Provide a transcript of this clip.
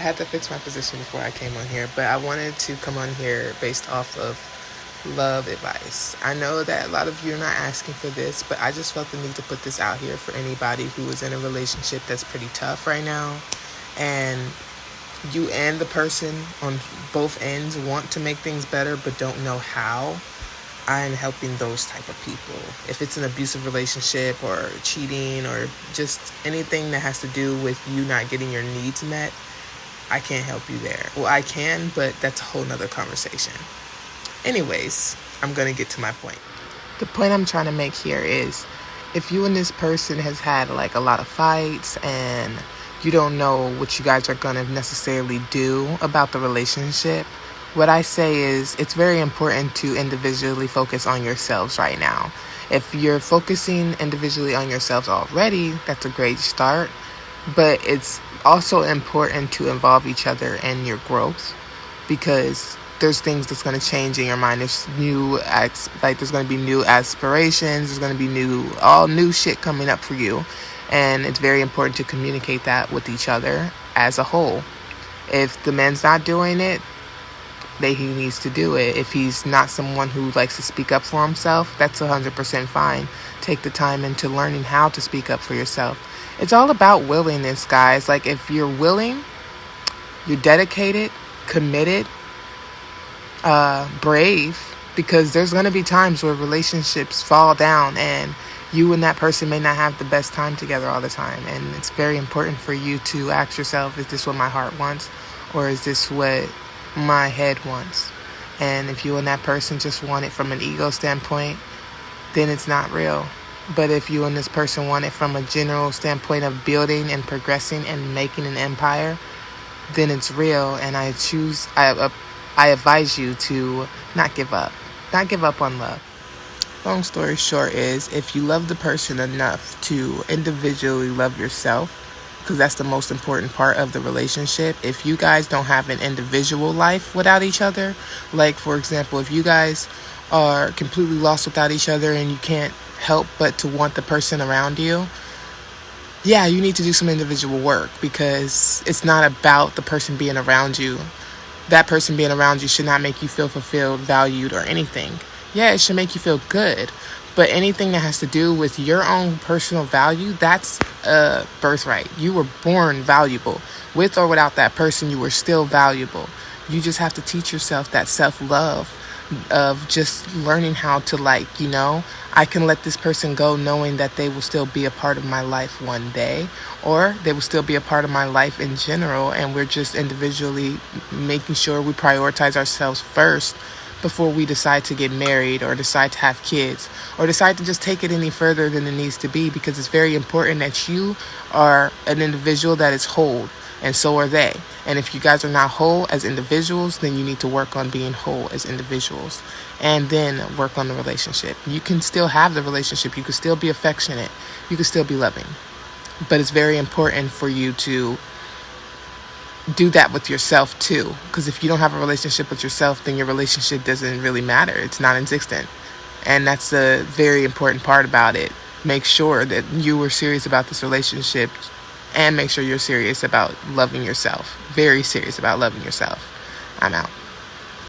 had to fix my position before I came on here, but I wanted to come on here based off of love advice. I know that a lot of you are not asking for this, but I just felt the need to put this out here for anybody who is in a relationship that's pretty tough right now, and you and the person on both ends want to make things better but don't know how. I'm helping those type of people. If it's an abusive relationship or cheating or just anything that has to do with you not getting your needs met, I can't help you there. Well, I can, but that's a whole nother conversation. Anyways, I'm going to get to my point. The point I'm trying to make here is, if you and this person has had like a lot of fights and you don't know what you guys are going to necessarily do about the relationship, what I say is it's very important to individually focus on yourselves right now. If you're focusing individually on yourselves already, that's a great start. But it's also important to involve each other in your growth, because there's things that's going to change in your mind. There's there's going to be new aspirations. There's going to be all new shit coming up for you. And it's very important to communicate that with each other as a whole. If the man's not doing it, he needs to do it. If he's not someone who likes to speak up for himself, that's 100% fine. Take the time into learning how to speak up for yourself. It's all about willingness, guys. Like, if you're willing, you're dedicated, committed, brave, because there's going to be times where relationships fall down and you and that person may not have the best time together all the time. And it's very important for you to ask yourself, is this what my heart wants, or is this what my head wants? And if you and that person just want it from an ego standpoint, then it's not real. But if you and this person want it from a general standpoint of building and progressing and making an empire, then it's real. And I advise you to not give up on love. Long story short is, if you love the person enough to individually love yourself, because that's the most important part of the relationship. If you guys don't have an individual life without each other, like, for example, if you guys are completely lost without each other and you can't help but to want the person around you, yeah, you need to do some individual work, because it's not about the person being around you. That person being around you should not make you feel fulfilled, valued, or anything. Yeah, it should make you feel good. But anything that has to do with your own personal value, that's a birthright. You were born valuable. With or without that person, you were still valuable. You just have to teach yourself that self-love of just learning how to, I can let this person go knowing that they will still be a part of my life one day, or they will still be a part of my life in general, and we're just individually making sure we prioritize ourselves first before we decide to get married or decide to have kids or decide to just take it any further than it needs to be, because it's very important that you are an individual that is whole, and so are they. And if you guys are not whole as individuals, then you need to work on being whole as individuals and then work on the relationship. You can still have the relationship. You can still be affectionate. You can still be loving. But it's very important for you to do that with yourself too, because if you don't have a relationship with yourself, then your relationship doesn't really matter. It's non-existent. And that's a very important part about it. Make sure that you are serious about this relationship, and make sure you're serious about loving yourself. Very serious about loving yourself. I'm out.